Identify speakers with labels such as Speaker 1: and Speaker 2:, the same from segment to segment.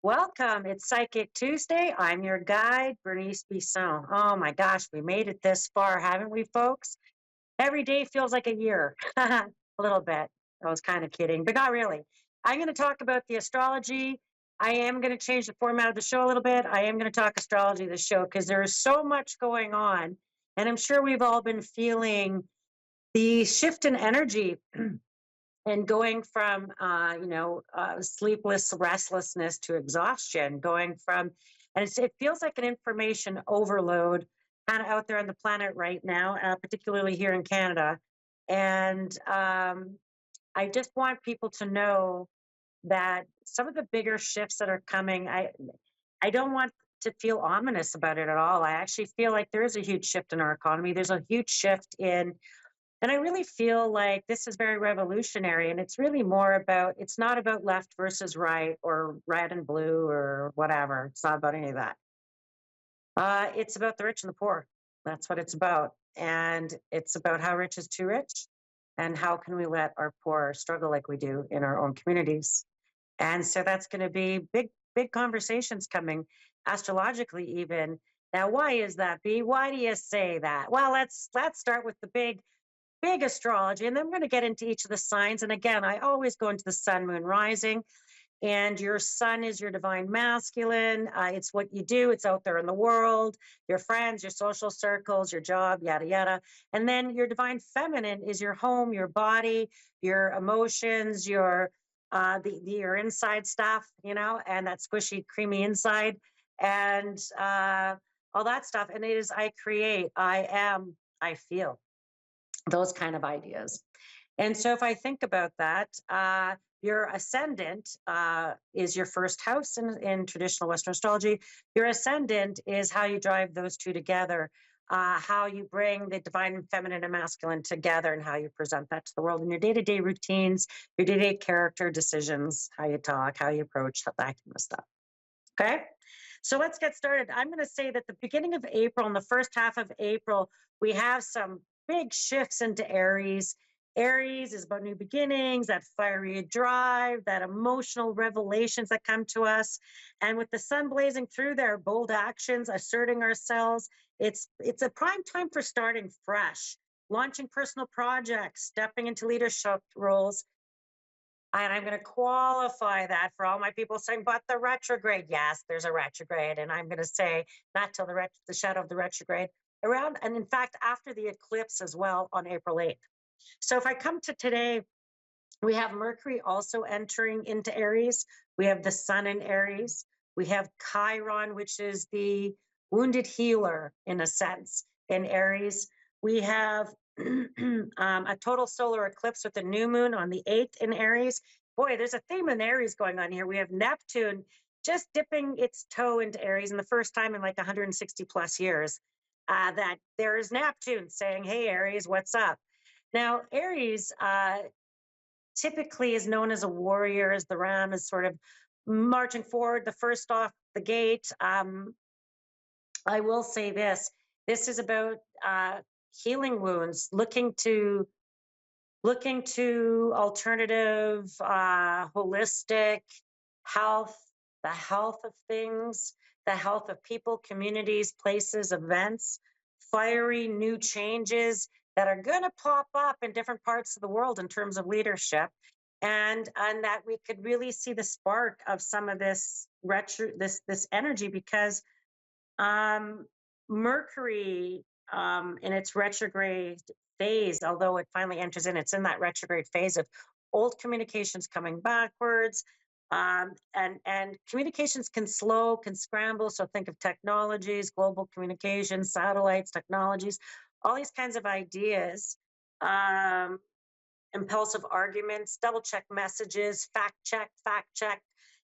Speaker 1: Welcome. It's Psychic Tuesday. I'm your guide, Bernice Bisson. Oh my gosh, we made it this far, haven't we, folks? Every day feels like a year. A little bit. I was kind of kidding, but not really. I'm going to talk about the astrology. I am going to change the format of the show a little bit. I am going to talk astrology this show because there is so much going on. And I'm sure we've all been feeling the shift in energy and going from sleepless restlessness to exhaustion, going from it feels like an information overload kind of out there on the planet right now, particularly here in Canada. And I just want people to know that some of the bigger shifts that are coming, I don't want to feel ominous about it at all. I actually feel like there is a huge shift in our economy. There's a huge shift in, and I really feel like this is very revolutionary. And it's really more about, it's not about left versus right or red and blue or whatever. It's not about any of that. It's about the rich and the poor. That's what it's about. And it's about how rich is too rich and how can we let our poor struggle like we do in our own communities. And so that's going to be big, big conversations coming astrologically, even. Now, why is that, B? Why do you say that? Well, let's start with the big astrology, and then we're going to get into each of the signs. And again, I always go into the sun, moon, rising, and your sun is your divine masculine. It's what you do. It's out there in the world, your friends, your social circles, your job, yada yada. And then your divine feminine is your home, your body, your emotions, your inside stuff, and that squishy, creamy inside, and all that stuff. And it is I create, I am, I feel, those kind of ideas. And so if I think about that, your ascendant is your first house in traditional Western astrology. Your ascendant is how you drive those two together, how you bring the divine feminine and masculine together, and how you present that to the world in your day to day routines, your day to day character decisions, how you talk, how you approach that kind of stuff. Okay. So let's get started. I'm going to say that the beginning of April and the first half of April, we have some big shifts into Aries. Aries is about new beginnings, that fiery drive, that emotional revelations that come to us. And with the sun blazing through there, bold actions, asserting ourselves, it's a prime time for starting fresh, launching personal projects, stepping into leadership roles, and I'm going to qualify that for all my people saying, but the retrograde, yes, there's a retrograde. And I'm going to say, not till the shadow of the retrograde around, and in fact, after the eclipse as well on April 8th. So if I come to today, we have Mercury also entering into Aries. We have the sun in Aries. We have Chiron, which is the wounded healer in a sense in Aries. We have a total solar eclipse with the new moon on the 8th in Aries. Boy, there's a theme in Aries going on here. We have Neptune just dipping its toe into Aries, and the first time in like 160 plus years that there is Neptune saying, hey, Aries, what's up? Now, Aries typically is known as a warrior, as the ram is sort of marching forward, the first off the gate. I will say this is about healing wounds, looking to alternative, holistic health, the health of things, the health of people, communities, places, events, fiery new changes that are going to pop up in different parts of the world in terms of leadership. And that we could really see the spark of some of this energy, because um, Mercury, in its retrograde phase, although it finally enters in, it's in that retrograde phase of old communications coming backwards. And communications can slow, can scramble. So think of technologies, global communications, satellites, technologies, all these kinds of ideas. Um, Impulsive arguments, double check messages, fact check.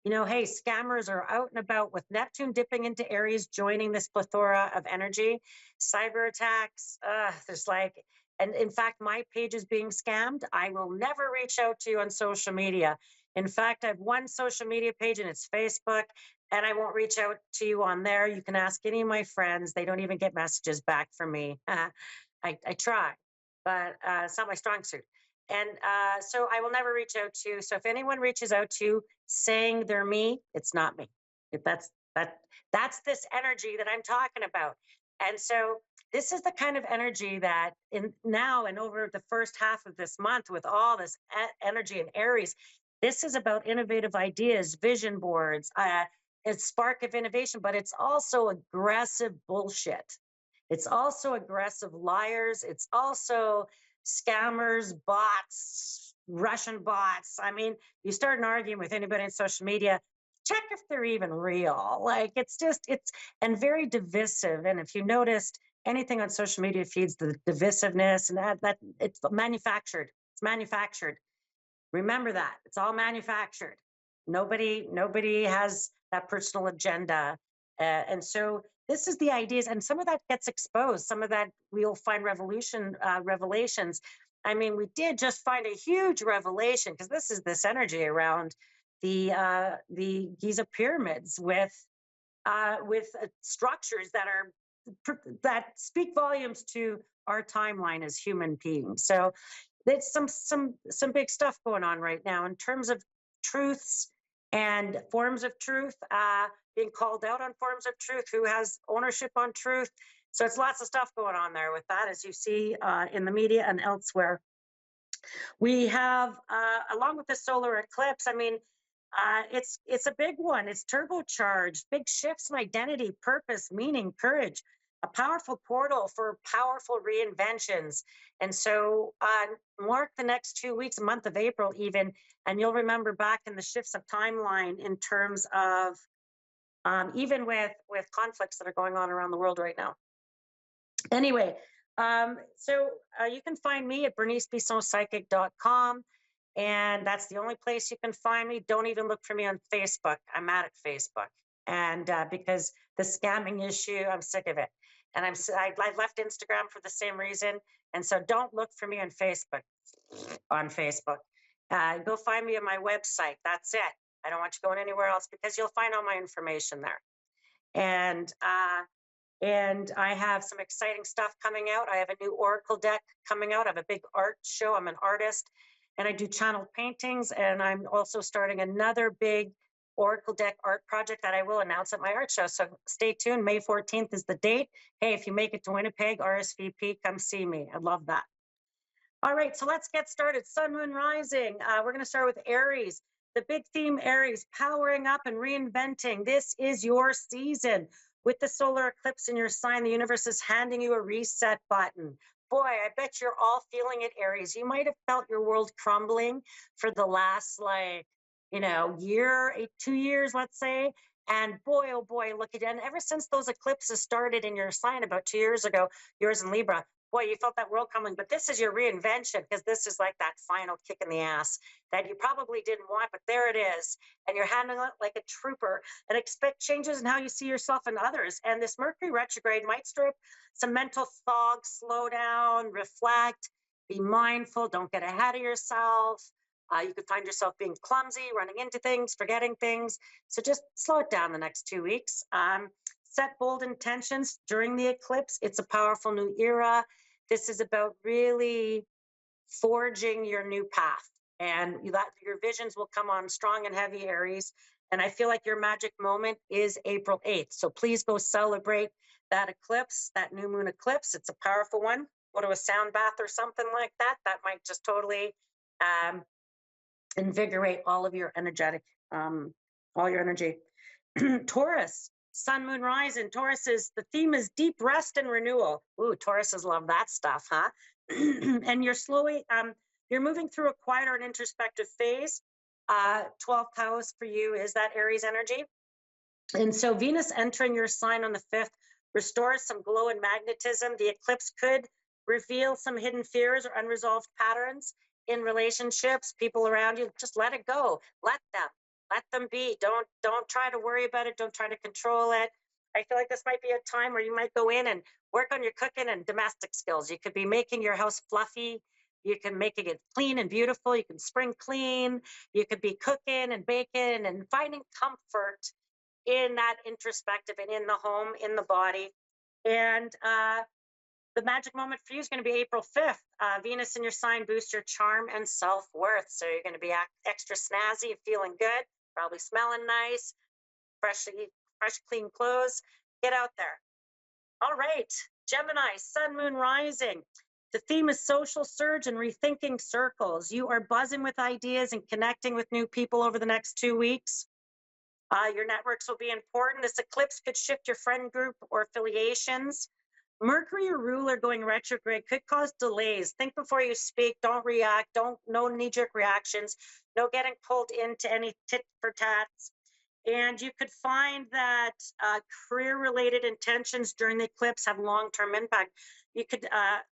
Speaker 1: Hey, scammers are out and about with Neptune dipping into Aries, joining this plethora of energy. Cyber attacks, there's like, and in fact, my page is being scammed. I will never reach out to you on social media. In fact, I have one social media page and it's Facebook, and I won't reach out to you on there. You can ask any of my friends. They don't even get messages back from me. I try, but it's not my strong suit. And so I will never reach out to you. So if anyone reaches out to you saying they're me, it's not me. That's that that's this energy that I'm talking about. And so this is the kind of energy that in now and over the first half of this month with all this energy in Aries, this is about innovative ideas, vision boards, it's spark of innovation, but it's also aggressive bullshit. It's also aggressive liars. It's also scammers, bots, Russian bots. I mean, you start an argument with anybody on social media, check if they're even real. Like it's and very divisive. And if you noticed anything on social media feeds, the divisiveness and that it's manufactured. It's manufactured. Remember that it's all manufactured. Nobody has that personal agenda, and so this is the ideas, and some of that gets exposed. Some of that we'll find revelations. I mean, we did just find a huge revelation because this is this energy around the Giza pyramids with structures that are that speak volumes to our timeline as human beings. So there's some big stuff going on right now in terms of truths and forms of truth, being called out on forms of truth, who has ownership on truth. So it's lots of stuff going on there with that, as you see in the media and elsewhere. We have, along with the solar eclipse, I mean, it's a big one. It's turbocharged, big shifts in identity, purpose, meaning, courage, a powerful portal for powerful reinventions. And so mark the next 2 weeks, month of April even, and you'll remember back in the shifts of timeline in terms of even with conflicts that are going on around the world right now. Anyway, so you can find me at bernicebissonpsychic.com. And that's the only place you can find me. Don't even look for me on Facebook. I'm mad at Facebook. And because the scamming issue, I'm sick of it. And I left Instagram for the same reason. And so don't look for me on Facebook. Go find me on my website. That's it. I don't want you going anywhere else because you'll find all my information there. And I have some exciting stuff coming out. I have a new Oracle deck coming out. I have a big art show. I'm an artist and I do channeled paintings. And I'm also starting another big Oracle deck art project that I will announce at my art show. So stay tuned. May 14th is the date. Hey, if you make it to Winnipeg, RSVP, come see me. I love that. All right, so let's get started. Sun, Moon, Rising. We're going to start with Aries. The big theme, Aries, powering up and reinventing. This is your season. With the solar eclipse in your sign, the universe is handing you a reset button. Boy, I bet you're all feeling it, Aries. You might have felt your world crumbling for the last, year, 2 years, let's say. And boy, oh boy, look at it. And ever since those eclipses started in your sign about 2 years ago, yours in Libra, boy, you felt that world crumbling. But this is your reinvention because this is like that final kick in the ass that you probably didn't want, but there it is. And you're handling it like a trooper and expect changes in how you see yourself and others. And this Mercury retrograde might stir up some mental fog, slow down, reflect, be mindful, don't get ahead of yourself. You could find yourself being clumsy, running into things, forgetting things. So just slow it down the next 2 weeks. Set bold intentions during the eclipse. It's a powerful new era. This is about really forging your new path, and your visions will come on strong and heavy, Aries. And I feel like your magic moment is April 8th. So please go celebrate that eclipse, that new moon eclipse. It's a powerful one. Go to a sound bath or something like that. That might just totally invigorate all of your all your energy. Taurus, Sun, Moon, Rising. The theme is deep rest and renewal. Ooh, Tauruses love that stuff, huh? And you're moving through a quieter and introspective phase. 12th house for you is that Aries energy. And so Venus entering your sign on the 5th restores some glow and magnetism. The eclipse could reveal some hidden fears or unresolved patterns in relationships, people around you. Just let it go. Let them be. Don't try to worry about it. Don't try to control it. I feel like this might be a time where you might go in and work on your cooking and domestic skills. You could be making your house fluffy. You can making it clean and beautiful. You can spring clean. You could be cooking and baking and finding comfort in that introspective and in the home, in the body. And the magic moment for you is going to be April 5th. Venus in your sign boosts your charm and self-worth. So you're going to be extra snazzy and feeling good, probably smelling nice, fresh, clean clothes. Get out there. All right, Gemini, Sun, Moon, Rising. The theme is social surge and rethinking circles. You are buzzing with ideas and connecting with new people over the next 2 weeks. Your networks will be important. This eclipse could shift your friend group or affiliations. Mercury, your ruler, going retrograde could cause delays. Think before you speak. Don't react. No knee-jerk reactions. No getting pulled into any tit for tats. And you could find that career-related intentions during the eclipse have long-term impact. You could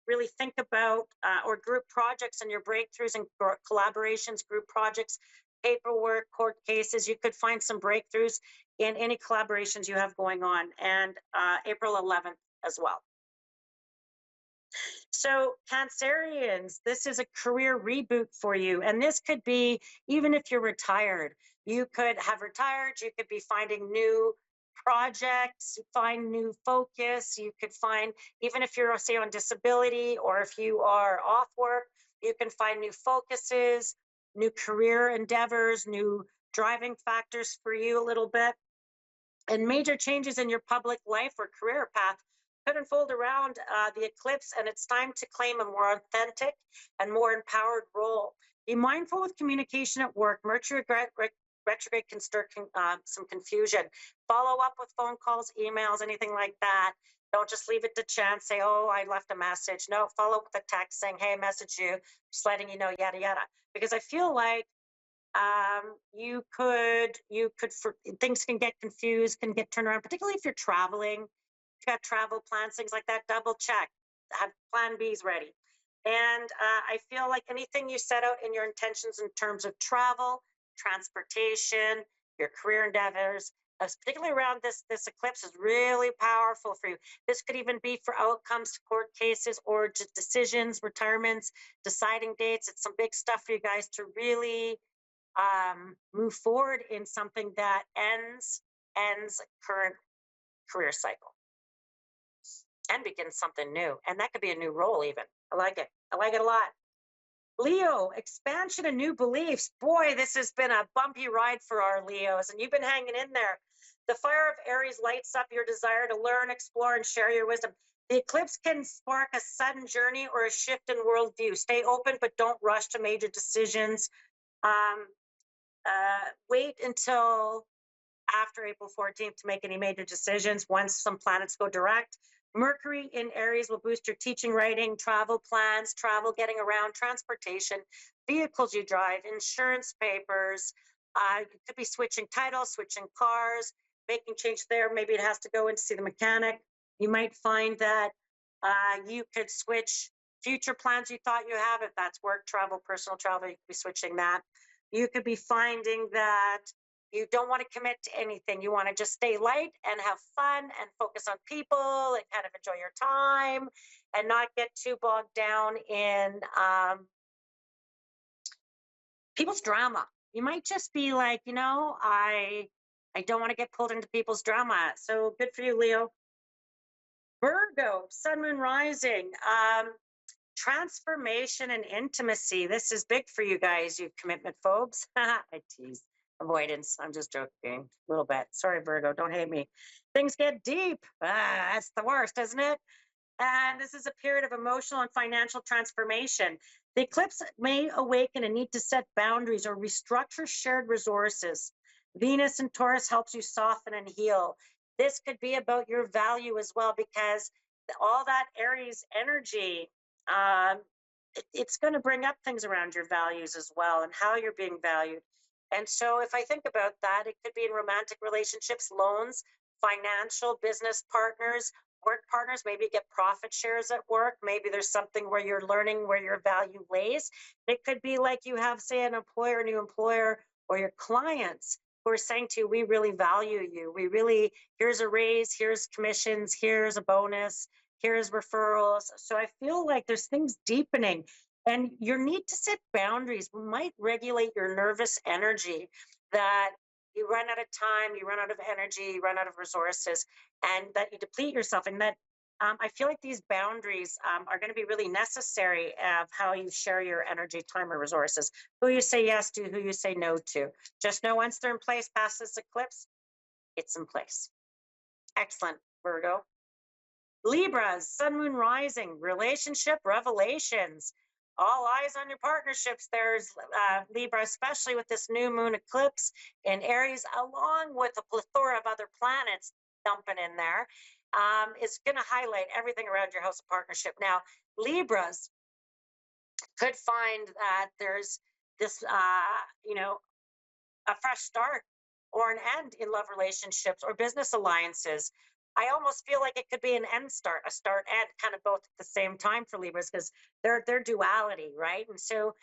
Speaker 1: really think about or group projects and your breakthroughs and collaborations, group projects, paperwork, court cases. You could find some breakthroughs in any collaborations you have going on. And April 11th as well. So Cancerians, this is a career reboot for you. And this could be, even if you're retired, you could have retired, you could be finding new projects, find new focus. You could find, even if you're, say, on disability, or if you are off work, you can find new focuses, new career endeavors, new driving factors for you a little bit. And major changes in your public life or career path could unfold around the eclipse, and it's time to claim a more authentic and more empowered role. Be mindful with communication at work. Mercury retrograde can stir some confusion. Follow up with phone calls, emails, anything like that. Don't just leave it to chance. Say, oh, I left a message. No, follow up with a text saying, hey, I messaged you, just letting you know, yada, yada. Because I feel like you could, things can get confused, can get turned around, particularly if you're traveling. If you got travel plans, things like that, double check, have plan Bs ready. And I feel like anything you set out in your intentions in terms of travel, transportation, your career endeavors, particularly around this eclipse, is really powerful for you. This could even be for outcomes to court cases or just decisions, retirements, deciding dates. It's some big stuff for you guys to really move forward in something that ends current career cycle and begins something new. And that could be a new role even. I like it. I like it a lot. Leo, expansion and new beliefs. Boy, this has been a bumpy ride for our Leos, and you've been hanging in there. The fire of Aries lights up your desire to learn, explore, and share your wisdom. The eclipse can spark a sudden journey or a shift in worldview. Stay open, but don't rush to major decisions. Wait until after April 14th to make any major decisions once some planets go direct. Mercury in Aries will boost your teaching, writing, travel plans, travel, getting around, transportation, vehicles you drive, insurance papers. You could be switching titles, switching cars, making change there. Maybe it has to go in to see the mechanic. You might find that you could switch future plans you thought you have. If that's work, travel, personal travel, you could be switching that. You could be finding that you don't want to commit to anything. You want to just stay light and have fun and focus on people and kind of enjoy your time and not get too bogged down in people's drama. You might just be like, I don't want to get pulled into people's drama. So good for you, Leo. Virgo, Sun, Moon, Rising. Transformation and intimacy. This is big for you guys, you commitment phobes. I tease. Avoidance. I'm just joking a little bit. Sorry, Virgo. Don't hate me. Things get deep. That's the worst, isn't it? And this is a period of emotional and financial transformation. The eclipse may awaken a need to set boundaries or restructure shared resources. Venus in Taurus helps you soften and heal. This could be about your value as well, because all that Aries energy, it's going to bring up things around your values as well and how you're being valued. And so if I think about that, it could be in romantic relationships, loans, financial, business partners, work partners. Maybe you get profit shares at work. Maybe there's something where you're learning where your value lays. It could be like you have, say, an employer, new employer, or your clients who are saying to you, we really value you. Here's a raise, here's commissions, here's a bonus, here's referrals. So I feel like there's things deepening, and your need to set boundaries might regulate your nervous energy, that you run out of time, you run out of energy, you run out of resources, and that you deplete yourself. And that I feel like these boundaries are going to be really necessary of how you share your energy, time, or resources. Who you say yes to, who you say no to. Just know once they're in place past this eclipse, it's in place. Excellent, Virgo. Libras, sun, moon, rising, relationship revelations. All eyes on your partnerships. There's Libra, especially with this new moon eclipse in Aries, along with a plethora of other planets dumping in there. It's going to highlight everything around your house of partnership. Now, Libras could find that there's this, a fresh start or an end in love relationships or business alliances. I almost feel like it could be an end start, a start end, kind of both at the same time for Libras because they're duality, right? And so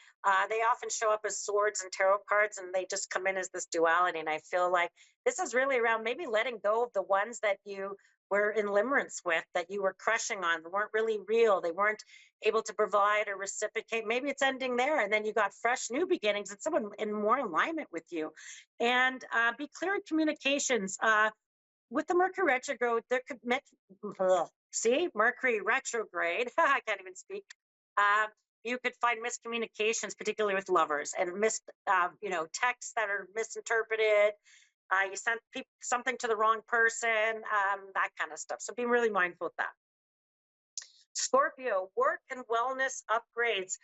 Speaker 1: they often show up as swords and tarot cards, and they just come in as this duality. And I feel like this is really around maybe letting go of the ones that you were in limerence with, that you were crushing on, they weren't really real, they weren't able to provide or reciprocate. Maybe it's ending there, and then you got fresh new beginnings and someone in more alignment with you. And be clear in communications. With the Mercury retrograde, there could see Mercury retrograde. I can't even speak. You could find miscommunications, particularly with lovers, and texts that are misinterpreted. You sent something to the wrong person, that kind of stuff. So be really mindful of that. Scorpio, work and wellness upgrades.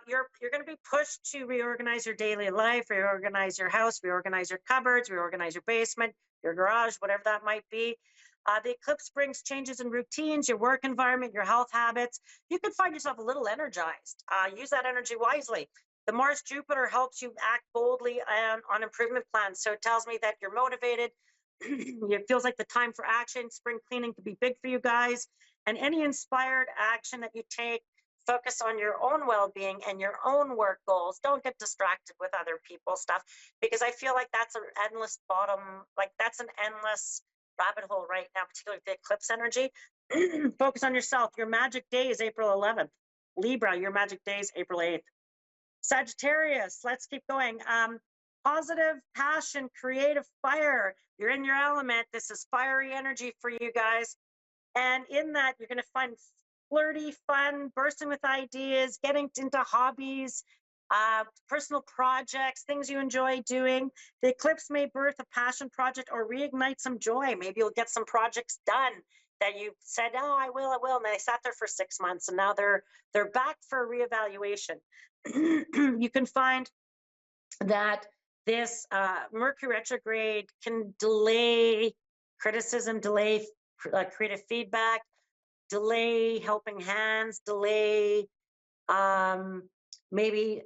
Speaker 1: You're going to be pushed to reorganize your daily life, reorganize your house, reorganize your cupboards, reorganize your basement, your garage, whatever that might be. The eclipse brings changes in routines, your work environment, your health habits. You could find yourself a little energized. Use that energy wisely. The Mars Jupiter helps you act boldly on improvement plans. So it tells me that you're motivated. It feels like the time for action. Spring cleaning could be big for you guys. And any inspired action that you take, focus on your own well-being and your own work goals. Don't get distracted with other people's stuff, because I feel like that's an endless that's an endless rabbit hole right now, particularly with the eclipse energy. Focus on yourself. Your magic day is April 11th. Libra, your magic day is April 8th. Sagittarius, let's keep going. Positive, passion, creative fire. You're in your element. This is fiery energy for you guys. And in that, you're going to find flirty, fun, bursting with ideas, getting into hobbies, personal projects, things you enjoy doing. The eclipse may birth a passion project or reignite some joy. Maybe you'll get some projects done that you said, oh, I will. And they sat there for 6 months, and now they're back for reevaluation. You can find that this Mercury retrograde can delay criticism, delay creative feedback, delay helping hands, delay maybe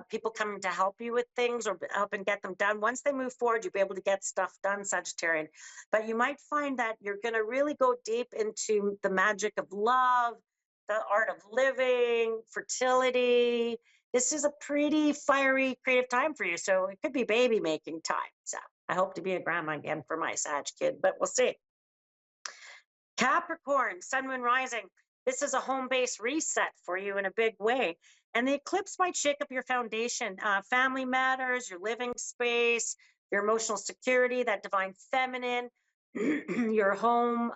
Speaker 1: people coming to help you with things or helping get them done. Once they move forward, you'll be able to get stuff done, Sagittarian. But you might find that you're going to really go deep into the magic of love, the art of living, fertility. This is a pretty fiery, creative time for you. So it could be baby making time. So I hope to be a grandma again for my Sag kid, but we'll see. Capricorn, sun, moon, rising. This is a home base reset for you in a big way. And the eclipse might shake up your foundation, family matters, your living space, your emotional security, that divine feminine, your home.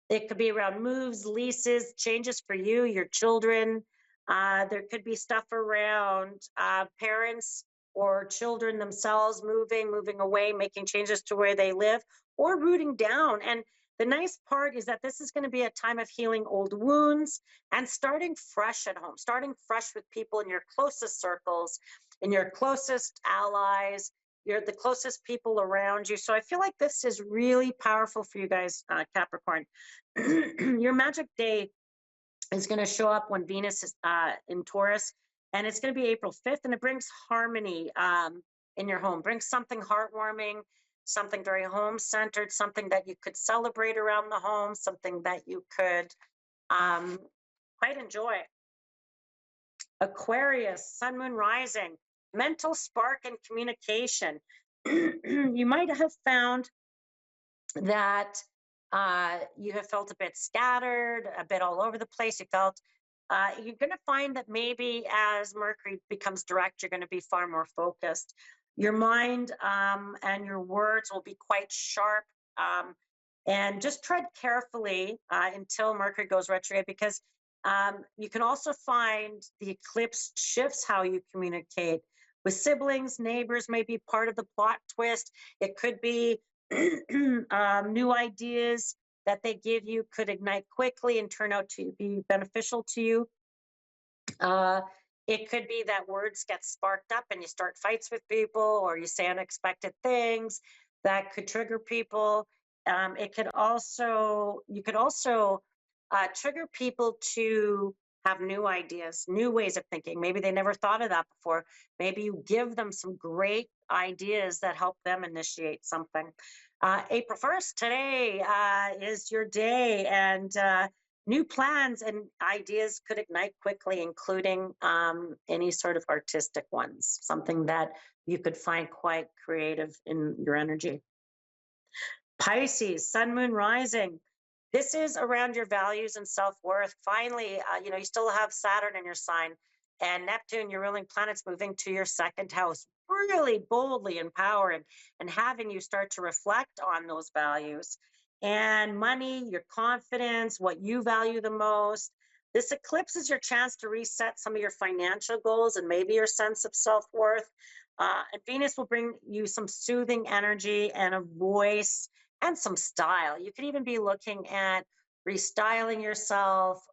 Speaker 1: It could be around moves, leases, changes for you, your children. There could be stuff around parents or children themselves moving away, making changes to where they live, or rooting down. And the nice part is that this is going to be a time of healing old wounds and starting fresh at home, starting fresh with people in your closest circles, in your closest allies, you're the closest people around you. So I feel like this is really powerful for you guys, Capricorn. Your magic day is going to show up when Venus is in Taurus, and it's going to be April 5th, and it brings harmony in your home, brings something heartwarming, something very home-centered, something that you could celebrate around the home, something that you could quite enjoy. Aquarius, sun, moon, rising, mental spark and communication. You might have found that you have felt a bit scattered, a bit all over the place. You felt you're going to find that maybe as Mercury becomes direct, you're going to be far more focused. Your mind and your words will be quite sharp, and just tread carefully until Mercury goes retrograde, because you can also find the eclipse shifts how you communicate. with siblings, neighbors may be part of the plot twist. It could be new ideas that they give you could ignite quickly and turn out to be beneficial to you. Uh, it could be that words get sparked up and you start fights with people, or you say unexpected things that could trigger people. You could also trigger people to have new ideas, new ways of thinking. Maybe they never thought of that before. Maybe you give them some great ideas that help them initiate something. April 1st, today is your day, and new plans and ideas could ignite quickly, including any sort of artistic ones, something that you could find quite creative in your energy. Pisces, sun, moon, rising. This is around your values and self worth. Finally, you still have Saturn in your sign, and Neptune, your ruling planet's moving to your second house, really boldly empowering and having you start to reflect on those values and money, your confidence, what you value the most. This eclipse is your chance to reset some of your financial goals and maybe your sense of self worth. And Venus will bring you some soothing energy and a voice and some style. You could even be looking at restyling yourself,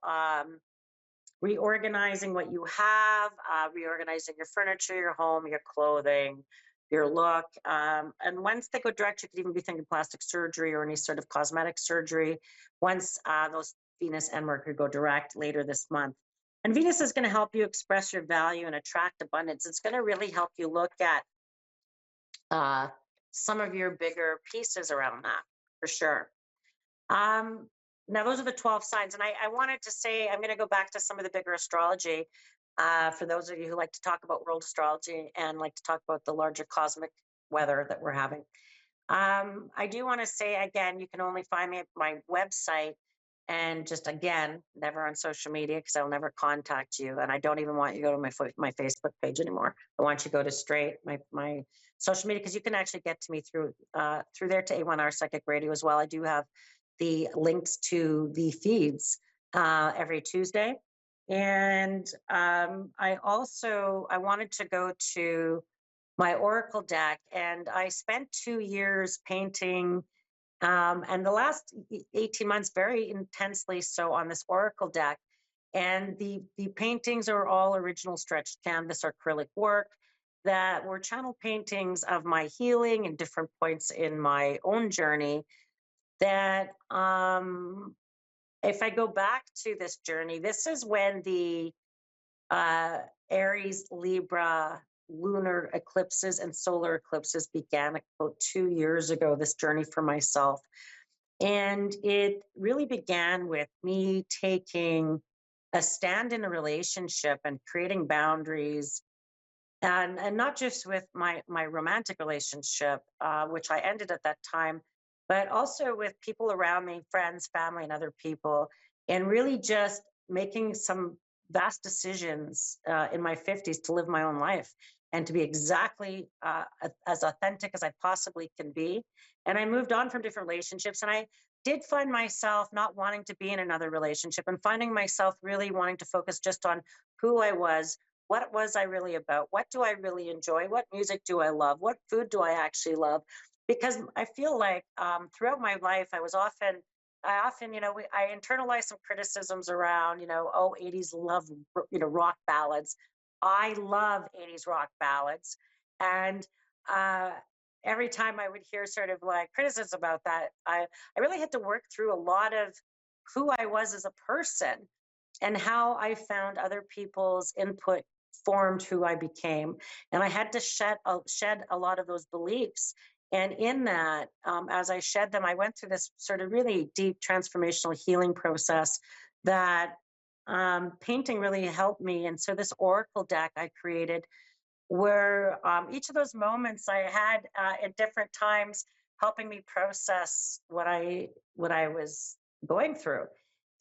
Speaker 1: reorganizing what you have, reorganizing your furniture, your home, your clothing, your look. And once they go direct, you could even be thinking plastic surgery or any sort of cosmetic surgery once those Venus and Mercury go direct later this month. And Venus is going to help you express your value and attract abundance. It's going to really help you look at uh, some of your bigger pieces around that, for sure. Um, Now, those are the 12 signs. And I wanted to say, I'm going to go back to some of the bigger astrology for those of you who like to talk about world astrology and like to talk about the larger cosmic weather that we're having. I do want to say again, you can only find me at my website, and just again, never on social media because I'll never contact you, and I don't even want you to go to my Facebook page anymore. I want you to go to straight my social media, because you can actually get to me through there to A1R Psychic Radio as well. I do have the links to the feeds every Tuesday, and I wanted to go to my oracle deck, and I spent 2 years painting, and the last 18 months very intensely so on this oracle deck. And the paintings are all original stretched canvas acrylic work that were channel paintings of my healing and different points in my own journey. That if I go back to this journey, this is when the uh, Aries, Libra, lunar eclipses and solar eclipses began about 2 years ago, this journey for myself. And it really began with me taking a stand in a relationship and creating boundaries, and not just with my romantic relationship, which I ended at that time, but also with people around me, friends, family, and other people, and really just making some vast decisions in my 50s to live my own life and to be exactly as authentic as I possibly can be. And I moved on from different relationships, and I did find myself not wanting to be in another relationship and finding myself really wanting to focus just on who I was. What was I really about? What do I really enjoy? What music do I love? What food do I actually love? Because I feel like throughout my life, I often, I internalized some criticisms around, oh, 80s love, rock ballads. I love 80s rock ballads. And uh, every time I would hear sort of like criticism about that, I really had to work through a lot of who I was as a person and how I found other people's input formed who I became. And I had to shed a lot of those beliefs. And in that, as I shed them, I went through this sort of really deep transformational healing process that painting really helped me. And so this oracle deck I created, where each of those moments I had at different times, helping me process what I was going through.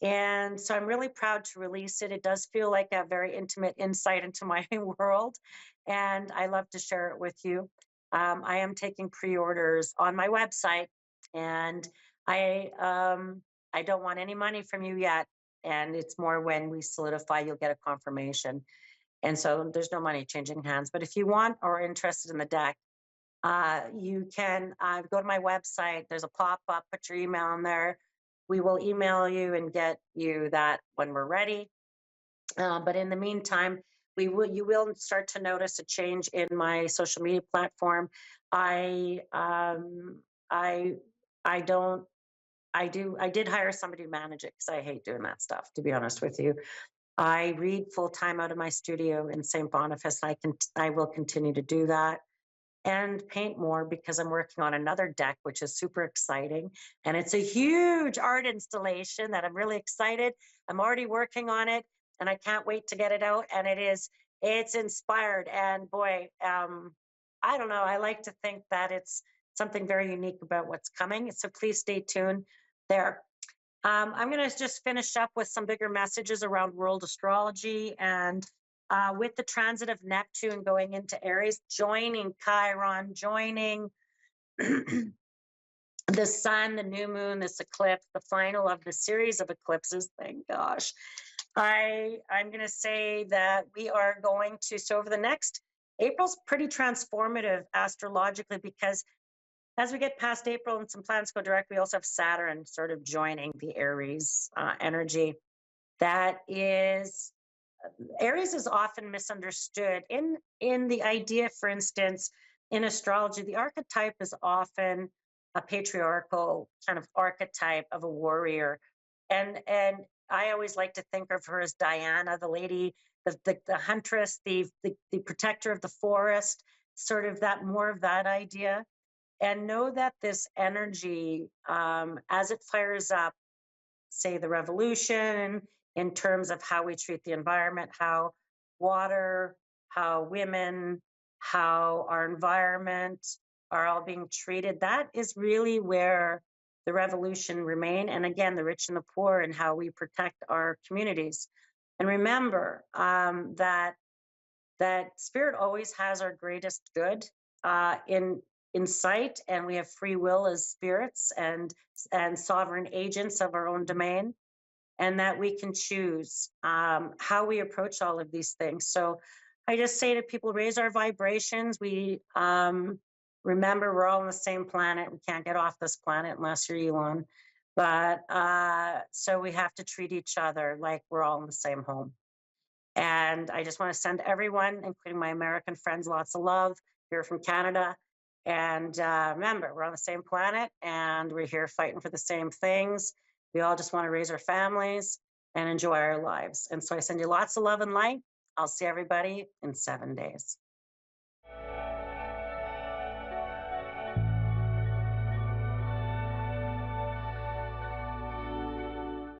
Speaker 1: And so I'm really proud to release it. It does feel like a very intimate insight into my world, and I love to share it with you. I am taking pre-orders on my website, and I don't want any money from you yet. And it's more when we solidify, you'll get a confirmation. And so there's no money changing hands. But if you want or are interested in the deck, you can go to my website. There's a pop up, put your email in there. We will email you and get you that when we're ready. But in the meantime, you will start to notice a change in my social media platform. I I I don't I did hire somebody to manage it because I hate doing that stuff, to be honest with you. I read full time out of my studio in St. Boniface. I will continue to do that and paint more because I'm working on another deck, which is super exciting. And it's a huge art installation that I'm really excited. I'm already working on it and I can't wait to get it out. And it's inspired. And boy, I don't know. I like to think that it's something very unique about what's coming. So please stay tuned there. I'm going to just finish up with some bigger messages around world astrology and with the transit of Neptune going into Aries, joining Chiron, joining the sun, the new moon, this eclipse, the final of the series of eclipses. Thank gosh. I'm going to say that we are going to, so over the next, April's pretty transformative astrologically because as we get past April and some planets go direct, we also have Saturn sort of joining the Aries energy. That is, Aries is often misunderstood in the idea, for instance, in astrology, the archetype is often a patriarchal kind of archetype of a warrior. And I always like to think of her as Diana, the lady, the huntress, the protector of the forest, sort of that more of that idea. And know that this energy, as it fires up, say the revolution, in terms of how we treat the environment, how water, how women, how our environment are all being treated, that is really where the revolution remain. And again, the rich and the poor and how we protect our communities. And remember that spirit always has our greatest good in sight, and we have free will as spirits and sovereign agents of our own domain, and that we can choose how we approach all of these things. So I just say to people, raise our vibrations. We remember we're all on the same planet. We can't get off this planet unless you're Elon. But so we have to treat each other like we're all in the same home. And I just want to send everyone, including my American friends, lots of love here from Canada. And remember, we're on the same planet and we're here fighting for the same things. We all just want to raise our families and enjoy our lives. And so I send you lots of love and light. I'll see everybody in 7 days.